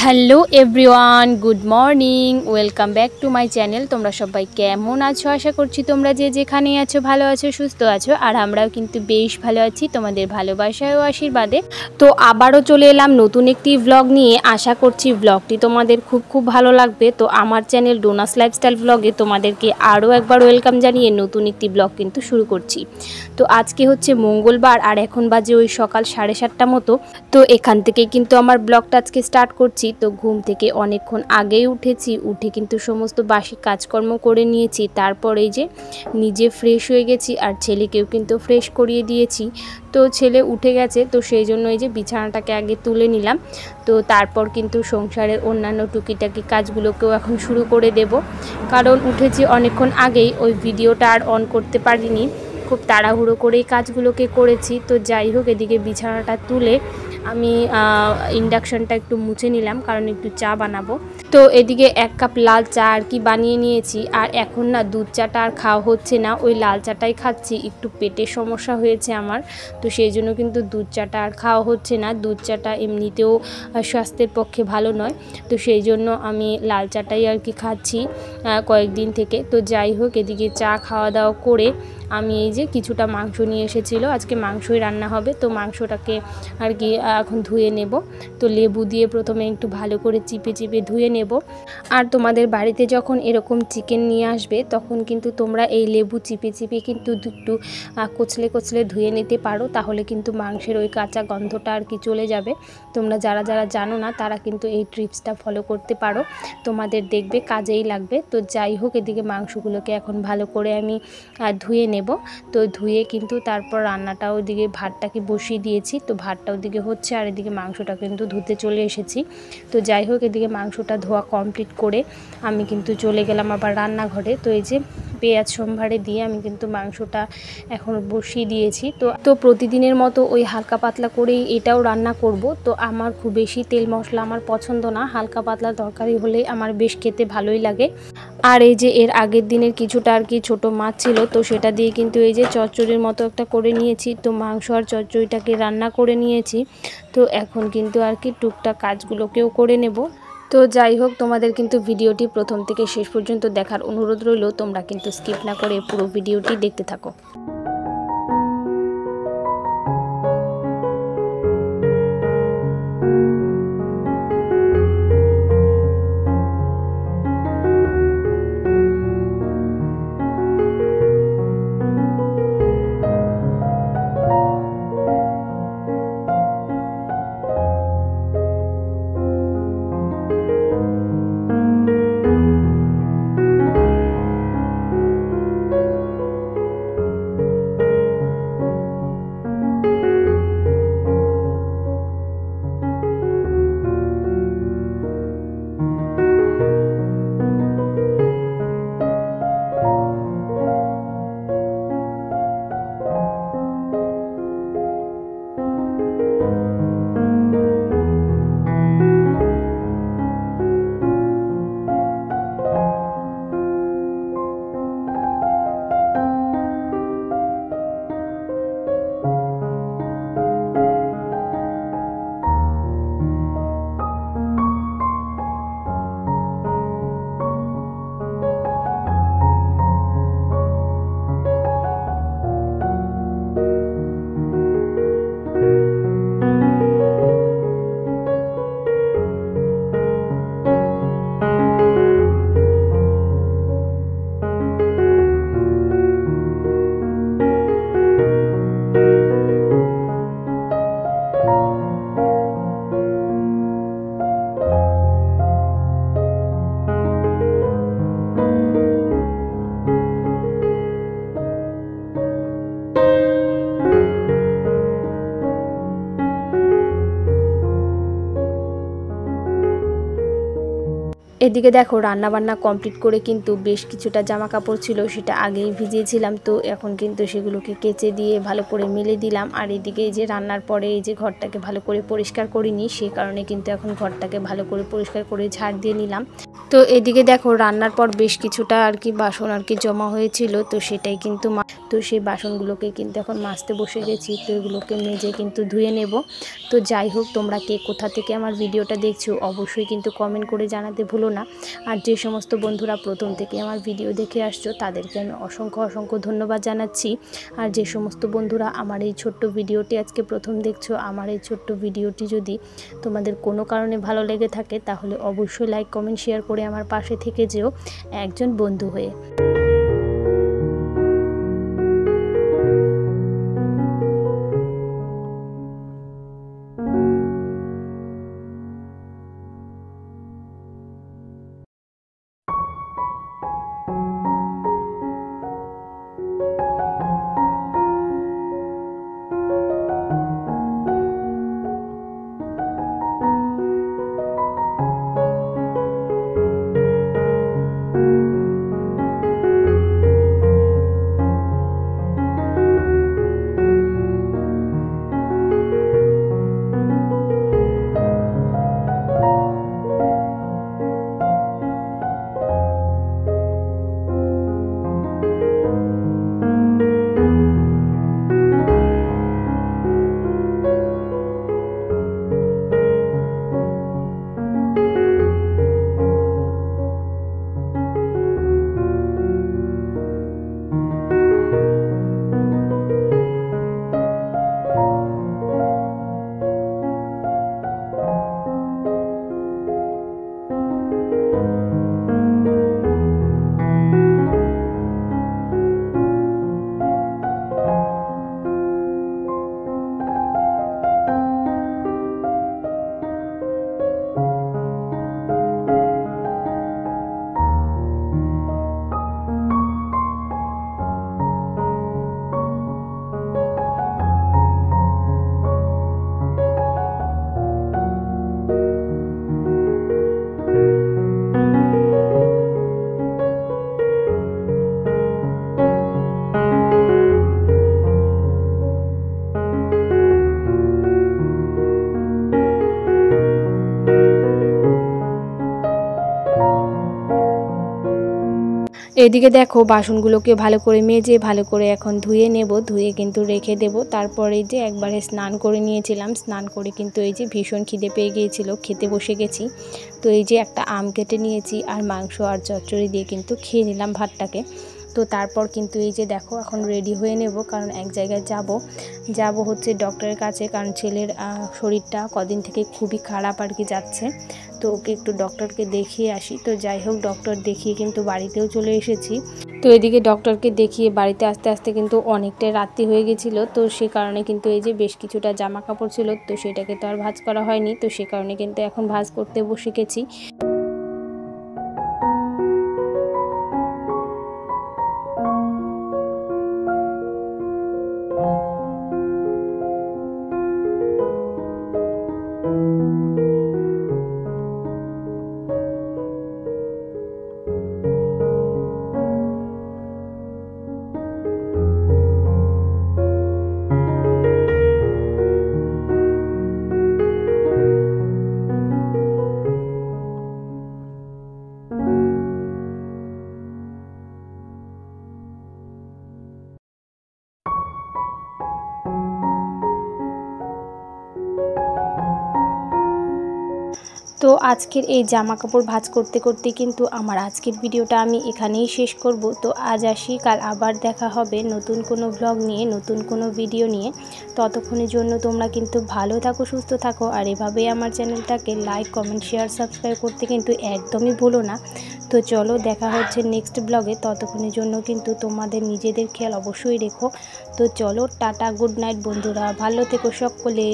Hello everyone, good morning, welcome back to my channel. তোমরা সবাই কেমন আছো? আশা করছি তোমরা যে যেখানে আছো ভালো আছো, সুস্থ আছো। আর আমরাও কিন্তু বেশ ভালো আছি তোমাদের ভালোবাসায় ও আশীর্বাদে। তো আবারও চলে এলাম নতুন একটি ব্লগ নিয়ে। আশা করছি ব্লগটি তোমাদের খুব ভালো লাগবে। তো আমার চ্যানেল ডোনাস লাইফস্টাইল ব্লগে তোমাদেরকে আরও একবার ওয়েলকাম জানিয়ে নতুন একটি ব্লগ কিন্তু শুরু করছি। তো আজকে হচ্ছে মঙ্গলবার আর এখন বাজে ওই সকাল 7:30 মতো। তো এখান থেকে কিন্তু আমার ব্লগটা আজকে স্টার্ট করছি। তো ঘুম থেকে অনেকক্ষণ আগেই উঠেছি, উঠে কিন্তু সমস্ত বাসি কাজকর্ম করে নিয়েছি। তারপর এই যে নিজে ফ্রেশ হয়ে গেছি আর ছেলেকেও কিন্তু ফ্রেশ করিয়ে দিয়েছি। তো ছেলে উঠে গেছে, তো সেই জন্য এই যে বিছানাটাকে আগে তুলে নিলাম। তো তারপর কিন্তু সংসারের অন্যান্য টুকিটাকি কাজগুলোকেও এখন শুরু করে দেব, কারণ উঠেছি অনেকক্ষণ আগেই, ওই ভিডিওটা আর অন করতে পারিনি, খুব তাড়াহুড়ো করেই কাজগুলোকে করেছি। তো যাই হোক, এদিকে বিছানাটা তুলে আমি ইন্ডাকশানটা একটু মুছে নিলাম, কারণ একটু চা বানাবো। তো এদিকে 1 কাপ লাল চা আর কি বানিয়ে নিয়েছি। আর এখন না দুধ চাটা আর খাওয়া হচ্ছে না, ওই লাল চাটাই খাচ্ছি। একটু পেটের সমস্যা হয়েছে আমার, তো সেই জন্য কিন্তু দুধ চাটা আর খাওয়া হচ্ছে না। দুধ চাটা এমনিতেও স্বাস্থ্যের পক্ষে ভালো নয়, তো সেই জন্য আমি লাল চাটাই আর কি খাচ্ছি কয়েকদিন থেকে। তো যাই হোক, এদিকে চা খাওয়া দাওয়া করে আমি এই যে কিছুটা মাংস নিয়ে এসেছিলো, আজকে মাংসই রান্না হবে। তো মাংসটাকে আর কি এখন ধুয়ে নেব। তো লেবু দিয়ে প্রথমে একটু ভালো করে চিপে চিপে ধুয়ে নেব। আর তোমাদের বাড়িতে যখন এরকম চিকেন নিয়ে আসবে, তখন কিন্তু তোমরা এই লেবু চিপে চিপে কিন্তু একটু কচলে কচলে ধুয়ে নিতে পারো, তাহলে কিন্তু মাংসের ওই কাঁচা গন্ধটা আর কি চলে যাবে। তোমরা যারা যারা জানো না তারা কিন্তু এই ট্রিপসটা ফলো করতে পারো, তোমাদের দেখবে কাজেই লাগবে। তো যাই হোক, এদিকে মাংসগুলোকে এখন ভালো করে আমি ধুয়ে নেব। তো ধুয়ে কিন্তু তারপর রান্নাটাও ওদিকে ভাতটাকে বসিয়ে দিয়েছি। তো ভাতটা ওদিকে হচ্ছে আর এদিকে মাংসটা কিন্তু ধুতে চলে এসেছি। তো যাই হোক, এদিকে মাংসটা ধোয়া কমপ্লিট করে আমি কিন্তু চলে গেলাম আবার রান্নাঘরে। তো এই যে পেঁয়াজ সম্ভারে দিয়ে আমি কিন্তু মাংসটা এখন বসিয়ে দিয়েছি। তো প্রতিদিনের মতো ওই হালকা পাতলা করেই এটাও রান্না করব। তো আমার খুব বেশি তেল মশলা আমার পছন্দ না, হালকা পাতলা তরকারি হলেই আমার বেশ খেতে ভালোই লাগে। আর এই যে এর আগের দিনের কিছুটা আর কি ছোটো মাছ ছিল, তো সেটা দিয়ে কিন্তু এই যে চচ্চড়ির মতো একটা করে নিয়েছি। তো মাংস আর চচ্চড়িটাকে রান্না করে নিয়েছি। তো এখন কিন্তু আর কি টুকটাক কাজগুলোকেও করে নেব। তো যাই হোক, তোমাদের কিন্তু ভিডিওটি প্রথম থেকে শেষ পর্যন্ত দেখার অনুরোধ রইল। তোমরা কিন্তু স্কিপ না করে পুরো ভিডিওটি দেখতে থাকো। এদিকে দেখো রান্না বান্না কমপ্লিট করে কিন্তু বেশ কিছুটা জামা কাপড় ছিল সেটা আগেই ভিজিয়েছিলাম, তো এখন কিন্তু সেগুলোকে কেচে দিয়ে ভালো করে মেলে দিলাম। আর এদিকে এই যে রান্নার পরে এই যে ঘরটাকে ভালো করে পরিষ্কার করিনি, সেই কারণে কিন্তু এখন ঘরটাকে ভালো করে পরিষ্কার করে ঝাড় দিয়ে নিলাম। তো এদিকে দেখো রান্নার পর বেশ কিছুটা আর কি বাসন আর কি জমা হয়েছিল, তো সেটাই কিন্তু তো সেই বাসনগুলোকে কিন্তু এখন মাজতে বসে গেছি। তো এগুলোকে মেজে কিন্তু ধুয়ে নেব। তো যাই হোক, তোমরা কে কোথা থেকে আমার ভিডিওটা দেখছো অবশ্যই কিন্তু কমেন্ট করে জানাতে ভুলো না। আর যে সমস্ত বন্ধুরা প্রথম থেকে আমার ভিডিও দেখে আসছো তাদেরকে আমি অসংখ্য ধন্যবাদ জানাচ্ছি। আর যে সমস্ত বন্ধুরা আমার এই ছোট্ট ভিডিওটি আজকে প্রথম দেখছো, আমার এই ছোট্ট ভিডিওটি যদি তোমাদের কোনো কারণে ভালো লেগে থাকে তাহলে অবশ্যই লাইক কমেন্ট শেয়ার করে আমার পাশে থেকে যেও একজন বন্ধু হয়ে। এদিকে দেখো বাসনগুলোকে ভালো করে মেজে ভালো করে এখন ধুয়ে নেব, ধুয়ে কিন্তু রেখে দেব। তারপরে যে একবারে স্নান করে নিয়েছিলাম, স্নান করে কিন্তু এই যে ভীষণ খিদে পেয়ে গিয়েছিল, খেতে বসে গেছি। তো এই যে একটা আম কেটে নিয়েছি আর মাংস আর চচ্চড়ি দিয়ে কিন্তু খেয়ে নিলাম ভাতটাকে। তো তারপর কিন্তু এই যে দেখো এখন রেডি হয়ে নেব, কারণ এক জায়গায় যাব হচ্ছে ডক্টরের কাছে, কারণ ছেলের শরীরটা কদিন থেকে খুবই খারাপ আর কি যাচ্ছে। তো ওকে একটু ডক্টরকে দেখিয়ে আসি। তো যাই হোক, ডক্টর দেখিয়ে কিন্তু বাড়িতেও চলে এসেছি। তো এদিকে ডক্টরকে দেখিয়ে বাড়িতে আসতে আসতে কিন্তু অনেকটাই রাত্রি হয়ে গেছিলো। তো সে কারণে কিন্তু এই যে বেশ কিছুটা জামা কাপড় ছিল, তো সেটাকে তো আর ভাঁজ করা হয়নি। তো সে কারণে কিন্তু এখন ভাঁজ করতে বসে গেছি। তো আজকের এই জামা কাপড় ভাঁজ করতে করতে কিন্তু আমার আজকের ভিডিওটা আমি এখানেই শেষ করব। তো আজ আসি, কাল আবার দেখা হবে নতুন কোনো ব্লগ নিয়ে, নতুন কোনো ভিডিও নিয়ে। ততক্ষণের জন্য তোমরা কিন্তু ভালো থাকো, সুস্থ থাকো, আর এভাবেই আমার চ্যানেলটাকে লাইক কমেন্ট শেয়ার সাবস্ক্রাইব করতে কিন্তু একদমই ভুলো না। তো চলো দেখা হচ্ছে নেক্সট ব্লগে, ততক্ষণের জন্য কিন্তু তোমাদের নিজেদের খেয়াল অবশ্যই রেখো। তো চলো টাটা, গুড নাইট বন্ধুরা, ভালো থেকো সকলে।